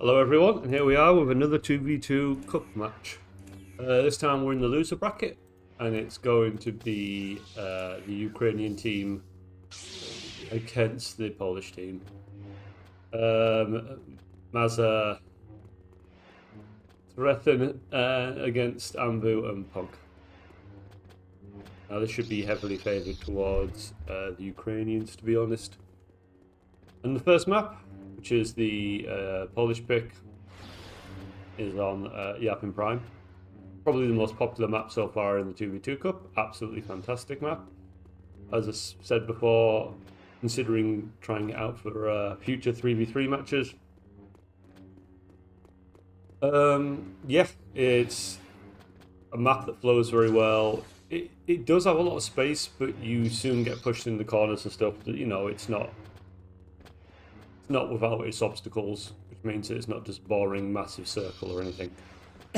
Hello everyone, and here we are with another 2v2 cup match. This time we're in the loser bracket, and it's going to be the Ukrainian team against the Polish team. Maza Threaten against Ambu and Punk. Now this should be heavily favoured towards the Ukrainians, to be honest. And the first map, which is the Polish pick, is on Yapin Prime. Probably the most popular map so far in the 2v2 Cup. Absolutely fantastic map. As I said before, considering trying it out for future 3v3 matches. Yeah, it's a map that flows very well. It does have a lot of space, but you soon get pushed in the corners and stuff. You know, it's not without its obstacles, which means that it's not just boring massive circle or anything.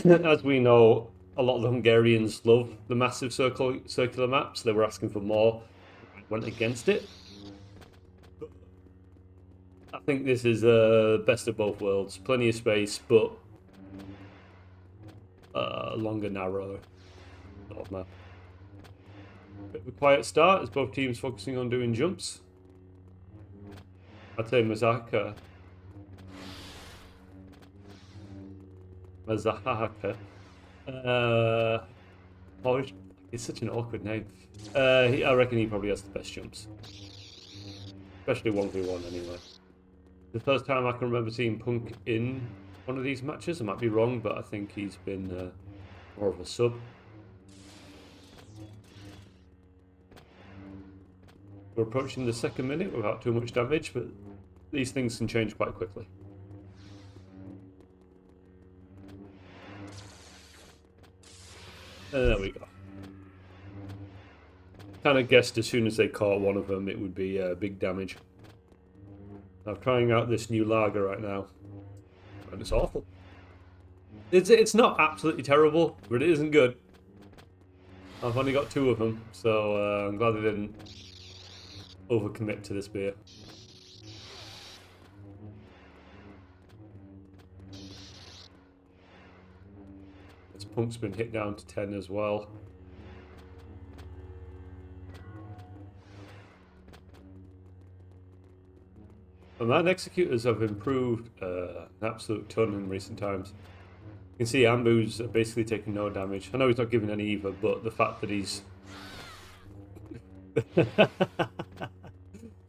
As we know, a lot of the Hungarians love the massive circular maps. They were asking for more, went against it. But I think this is best of both worlds. Plenty of space, but longer, narrow sort of map. Bit of a quiet start as both teams focusing on doing jumps. I'd say Mazahaka. Polish. It's such an awkward name. I reckon he probably has the best jumps. Especially 1v1 anyway. The first time I can remember seeing Punk in one of these matches. I might be wrong, but I think he's been more of a sub. We're approaching the second minute without too much damage, but these things can change quite quickly. There we go. Kind of guessed as soon as they caught one of them it would be big damage. I'm trying out this new lager right now, and it's awful. It's not absolutely terrible, but it isn't good. I've only got 2 of them, so I'm glad they didn't overcommit to this beer. This Punk's been hit down to 10 as well. And man, executors have improved an absolute ton in recent times. You can see Ambu's basically taking no damage. I know he's not giving any either, but the fact that he's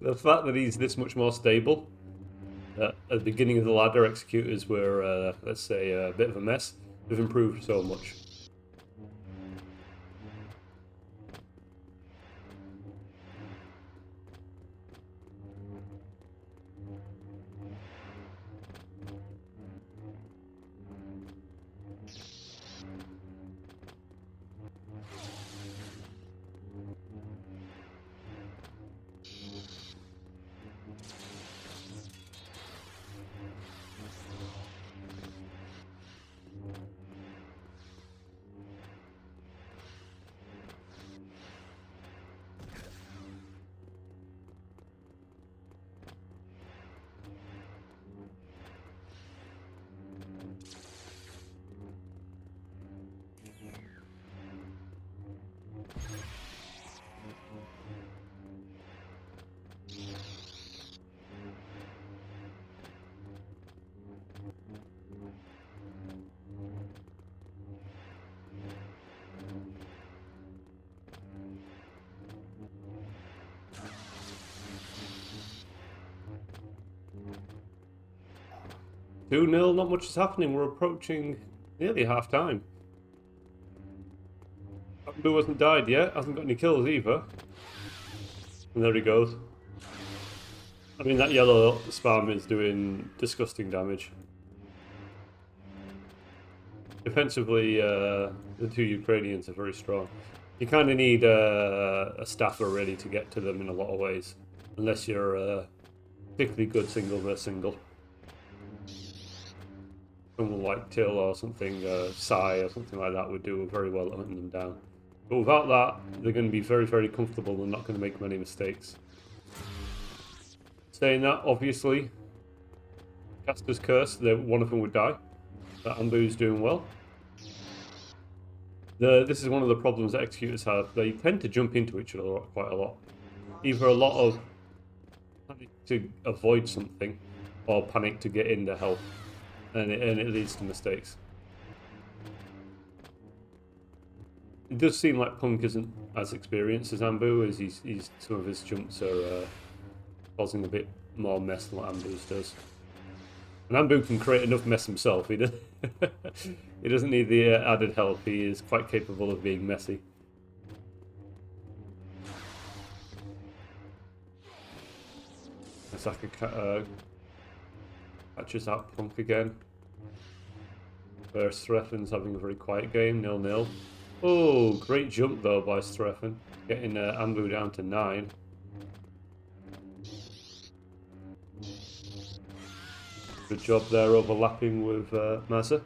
the fact that he's this much more stable. At the beginning of the ladder, executors were, let's say, a bit of a mess. They've improved so much. Two 0 not much is happening. We're approaching nearly half time. Blue hasn't died yet, hasn't got any kills either. And there he goes. I mean, that yellow spam is doing disgusting damage. Defensively, the 2 Ukrainians are very strong. You kind of need a staffer really to get to them in a lot of ways, unless you're particularly good single versus single. Someone like Till or something, Sai or something like that would do very well at hunting them down. But without that, they're going to be very, very comfortable and not going to make many mistakes. Saying that, obviously, Caster's Curse, that one of them would die. But Ambu's doing well. This is one of the problems that Executors have. They tend to jump into each other quite a lot. Either a lot of panic to avoid something, or panic to get in to help. And it leads to mistakes. It does seem like Punk isn't as experienced as Ambu, as he's some of his jumps are causing a bit more mess than what Ambu's does. And Ambu can create enough mess himself. He doesn't need the added help. He is quite capable of being messy. Saka catches out Punk again. Where Strefen's having a very quiet game, 0-0. Oh, great jump though by Strefen, getting Ambu down to 9. Good job there overlapping with Mazza.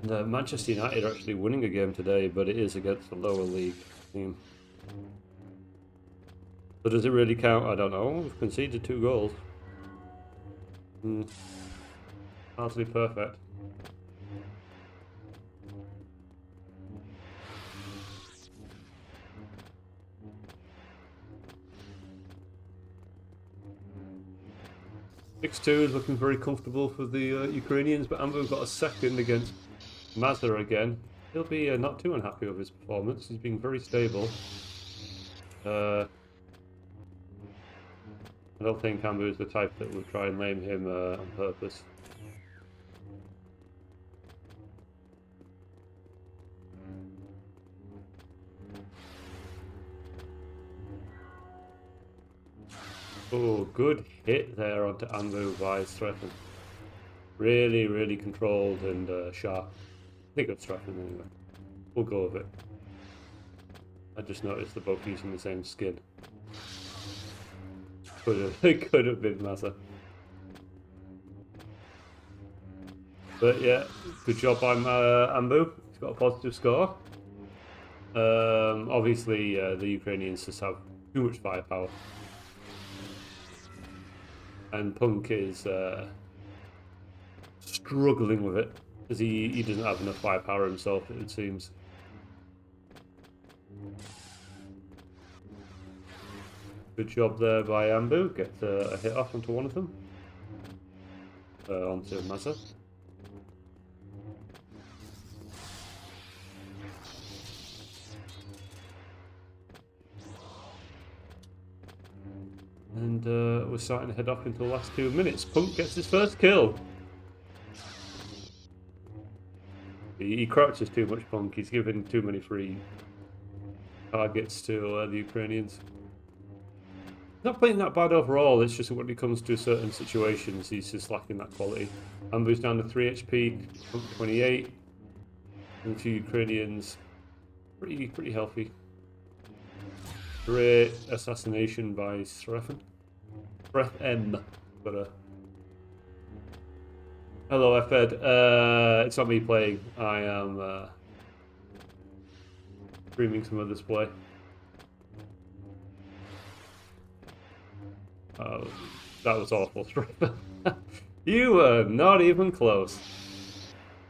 And Manchester United are actually winning a game today, but it is against a lower league team. So does it really count? I don't know. We've conceded 2 goals. Hardly perfect. Six-2 is looking very comfortable for the Ukrainians, but Ambu got a second against Mazda again. He'll be not too unhappy with his performance. He's been very stable. I don't think Ambu is the type that would try and lame him on purpose. Oh, good hit there onto Ambu by Strefen. Really, really controlled and sharp. I think of Strefen anyway. We'll go with it. I just noticed they're both using the same skin. It could have been Mazza. But yeah, good job by Ambu. He's got a positive score. Obviously, the Ukrainians just have too much firepower. And Punk is struggling with it, as he doesn't have enough firepower himself, it seems. Good job there by Ambu. Gets a hit off onto one of them. Onto Mazza. And we're starting to head off into the last 2 minutes. Punk gets his first kill. He crouches too much, Punk. He's giving too many free targets to the Ukrainians. Not playing that bad overall, it's just when it comes to certain situations, he's just lacking that quality. Ambu's down to 3 HP, Punk 28. And the 2 Ukrainians, pretty healthy. Great assassination by Strefen. Strefen. Hello, Fed. It's not me playing. I am streaming some other play. Oh, that was awful, Strefen. You were not even close.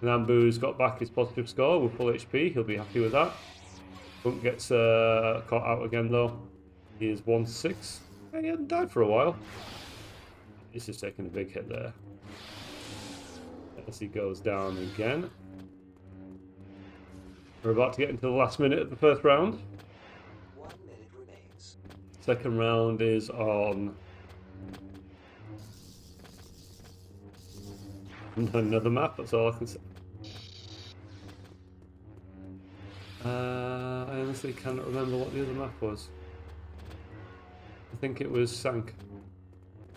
Nambu's got back his positive score with full HP. He'll be happy with that. Punk gets caught out again though. He is 1-6. He hadn't died for a while. He's just taking a big hit there. As he goes down again. We're about to get into the last minute of the first round. 1 minute remains. Second round is on another map, that's all I can say. I honestly cannot remember what the other map was. I think it was Sank.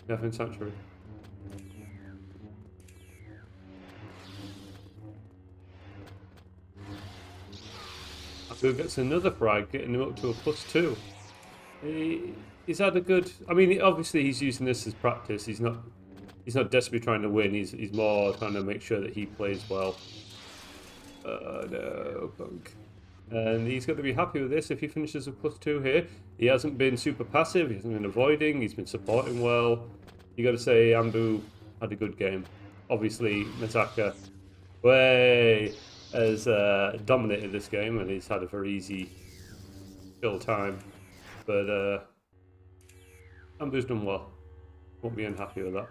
Yavin Sanctuary. Abu gets another frag, getting him up to a +2. He's had a good. I mean, obviously he's using this as practice. He's not desperately trying to win. He's more trying to make sure that he plays well. No, Punk. And he's got to be happy with this if he finishes a +2 here. He hasn't been super passive. He hasn't been avoiding. He's been supporting well. you got to say Ambu had a good game. Obviously, Masaka has dominated this game and he's had a very easy chill time. But Ambu's done well. Won't be unhappy with that.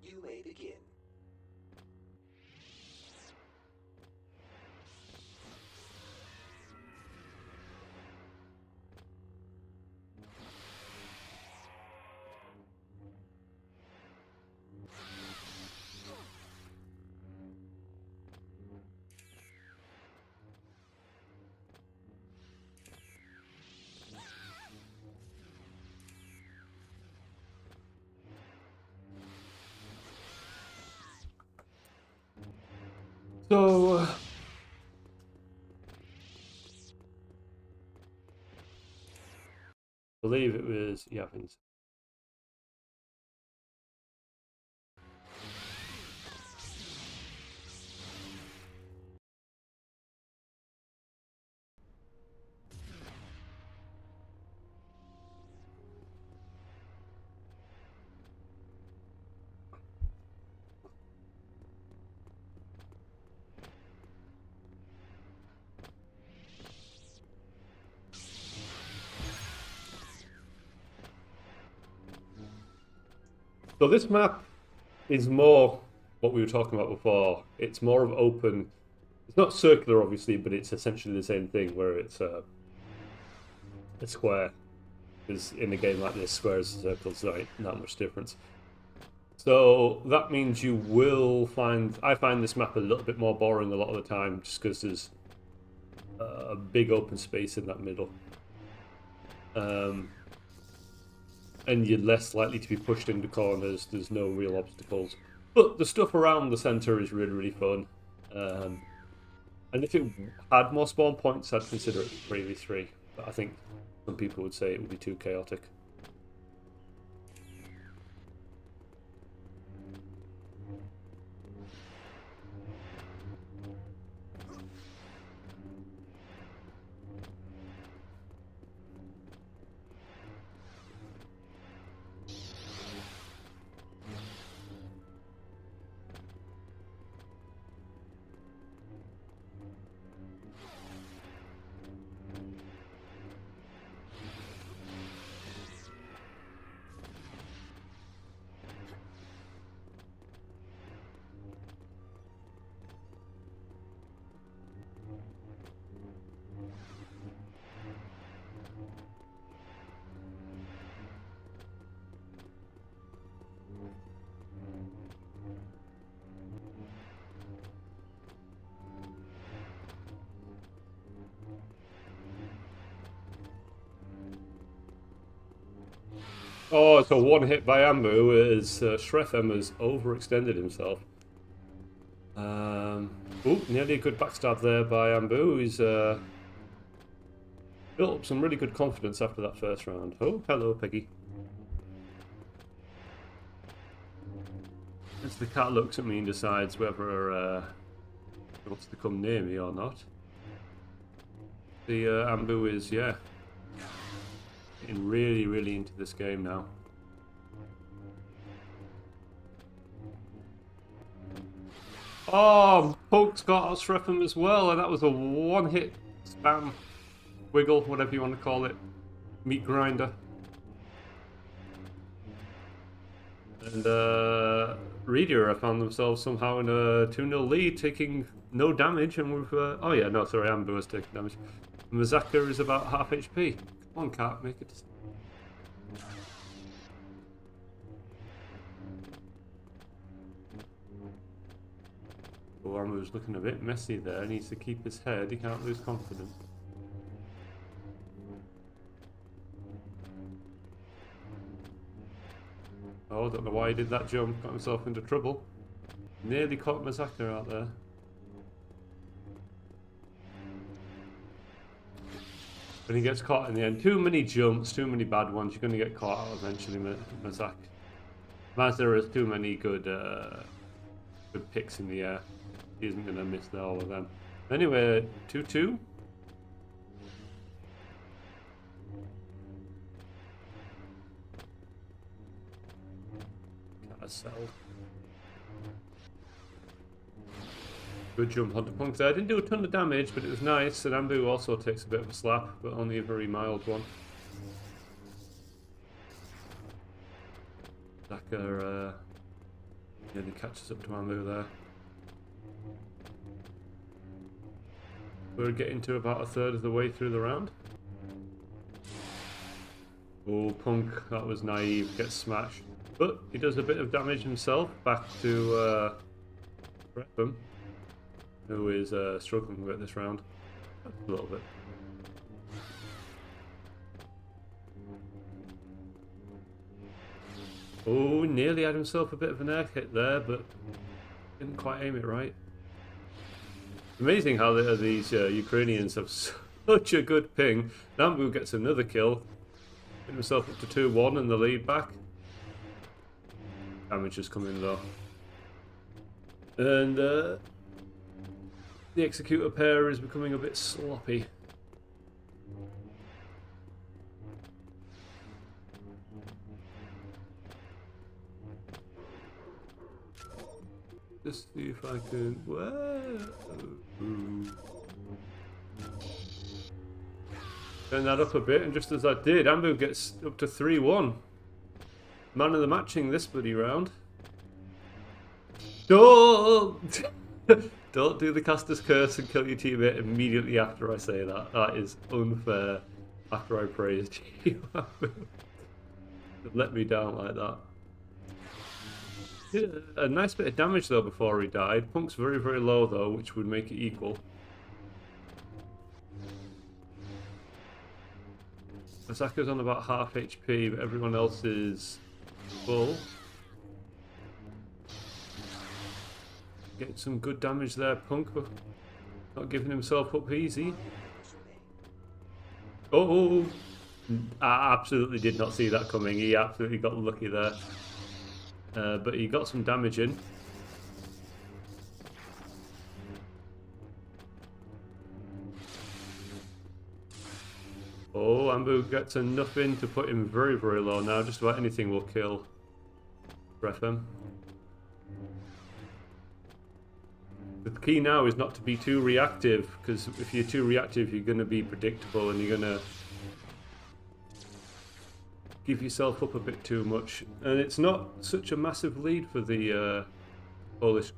You may begin. So, I believe it was Yavins. So this map is more what we were talking about before. It's more of open. It's not circular, obviously, but it's essentially the same thing, where it's a square. Because in a game like this, squares and circles aren't that much difference. So that means you will find... I find this map a little bit more boring a lot of the time, just because there's a big open space in that middle. And you're less likely to be pushed into corners. There's no real obstacles. But the stuff around the centre is really, really fun. And if it had more spawn points, I'd consider it 3v3. But I think some people would say it would be too chaotic. Oh, so one hit by Ambu as Shrefem has overextended himself. Nearly a good backstab there by Ambu. He's built up some really good confidence after that first round. Oh, hello, Peggy. As the cat looks at me and decides whether he wants to come near me or not. The Ambu is, yeah, getting really, really into this game now. Oh, Poke's got Shrefem as well, and that was a one-hit spam wiggle, whatever you want to call it, meat grinder. And redia have found themselves somehow in a 2-0 lead, taking no damage, and we've... oh yeah, no, sorry, Ambu has taken damage. Mazaka is about half HP. Come on, cat, make it... Oh, Ambu's looking a bit messy there. He needs to keep his head. He can't lose confidence. Oh, I don't know why he did that jump. Got himself into trouble. Nearly caught Mazaka out there. But he gets caught in the end. Too many jumps, too many bad ones. You're going to get caught out eventually, Mazak. Mazda has too many good picks in the air. He isn't going to miss all of them. Anyway, 2-2. Carousel. Good jump onto Punk there. Didn't do a ton of damage, but it was nice. And Ambu also takes a bit of a slap, but only a very mild one. Zaka nearly catches up to Ambu there. We're getting to about a third of the way through the round. Oh, Punk, that was naive, gets smashed. But he does a bit of damage himself back to Bretham, who is struggling a bit this round. A little bit. Oh, nearly had himself a bit of an air hit there, but didn't quite aim it right. Amazing how these Ukrainians have such a good ping. Nambu gets another kill. Put himself up to 2-1 and the lead back. Damage is coming though. And the Executor pair is becoming a bit sloppy. Just see if I can. Turn that up a bit, and just as I did, Ambu gets up to 3-1. Man of the matching this bloody round. Don't don't do the caster's curse and kill your teammate immediately after I say that. That is unfair. After I praised you, let me down like that. Did a nice bit of damage though before he died. Punk's very, very low though, which would make it equal. Masaka's on about half HP, but everyone else is full. Getting some good damage there, Punk, but not giving himself up easy. Oh! I absolutely did not see that coming. He absolutely got lucky there. But he got some damage in. Oh, Ambu gets enough in to put him very, very low now. Just about anything will kill Bretham. The key now is not to be too reactive, because if you're too reactive, you're going to be predictable and you're going to give yourself up a bit too much. And it's not such a massive lead for the Polish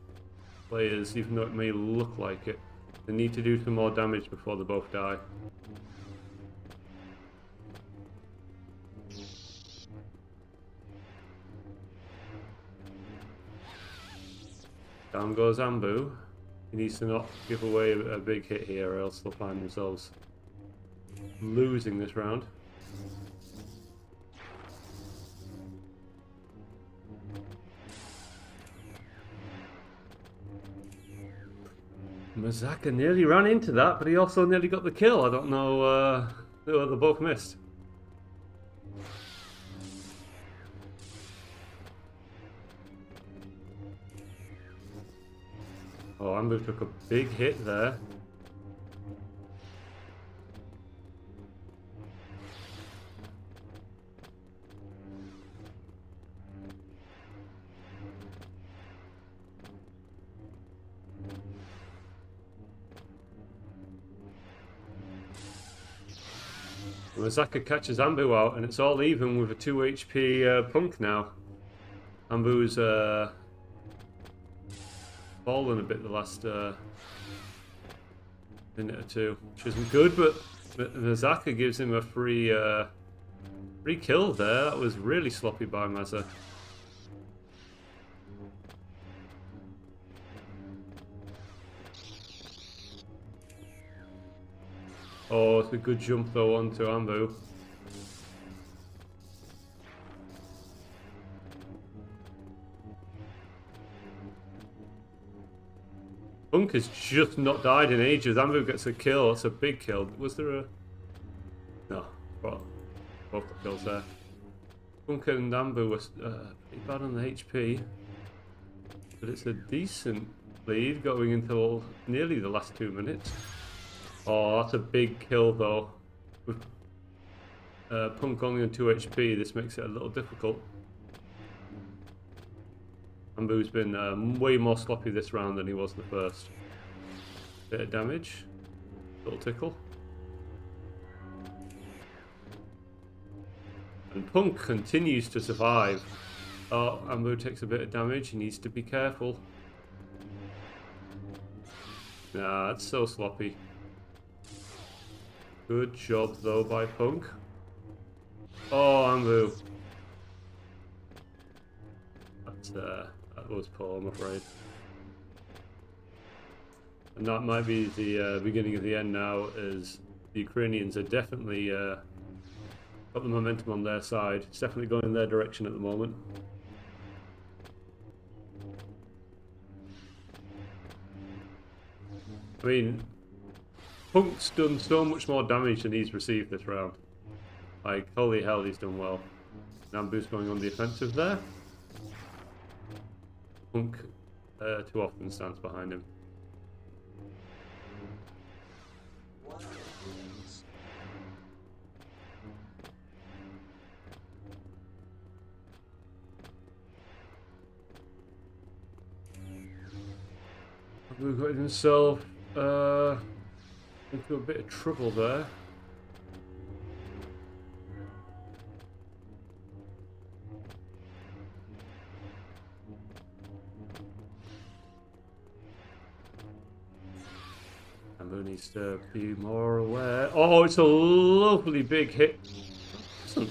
players, even though it may look like it. They need to do some more damage before they both die. Down goes Ambu. He needs to not give away a big hit here, or else they'll find themselves losing this round. Mazaka nearly ran into that, but he also nearly got the kill. I don't know who they both missed. Oh, Ambu took a big hit there. Mazaka catches Ambu out, and it's all even with a 2 HP Punk now. Ambu's fallen a bit the last minute or two, which isn't good, but Mazaka gives him a free kill there. That was really sloppy by Maza. Oh, it's a good jump though onto Ambu. Punk has just not died in ages. Ambu gets a kill. That's a big kill. Was there a... No. Well, both the kills there. Punk and Ambu were pretty bad on the HP. But it's a decent lead going until nearly the last 2 minutes. Oh, that's a big kill though. With Punk only on 2 HP, this makes it a little difficult. Ambu's been way more sloppy this round than he was the first. Bit of damage. Little tickle. And Punk continues to survive. Oh, Ambu takes a bit of damage. He needs to be careful. Nah, it's so sloppy. Good job though by Punk. Oh, Ambu. That was poor, I'm afraid. And that might be the beginning of the end now, as the Ukrainians are definitely got the momentum on their side. It's definitely going in their direction at the moment. I mean, Punk's done so much more damage than he's received this round. Like, holy hell, he's done well. Nambu's going on the offensive there. Punk too often stands behind him. Nambu got himself into a bit of trouble there. Ambu needs to be more aware. Oh, it's a lovely big hit. Doesn't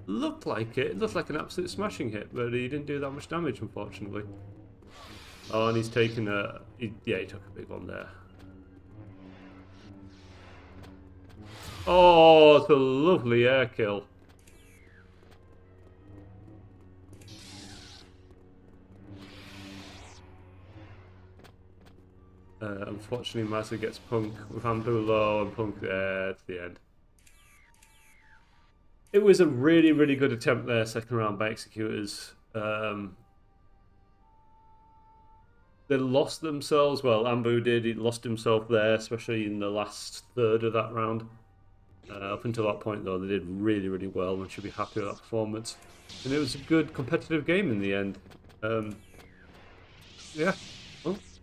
look like it. It looks like an absolute smashing hit, but he didn't do that much damage, unfortunately. Oh, and he's taken a... yeah, he took a big one there. Oh, it's a lovely air kill. Unfortunately, Mazza gets Punk with Ambu low and Punk there to the end. It was a really, really good attempt there, second round by Executors. They lost themselves. Well, Ambu did. He lost himself there, especially in the last third of that round. Up until that point, though, they did really, really well and should be happy with that performance. And it was a good competitive game in the end. Yeah, well, that's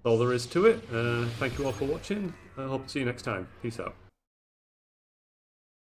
all there is to it. Thank you all for watching. I hope to see you next time. Peace out.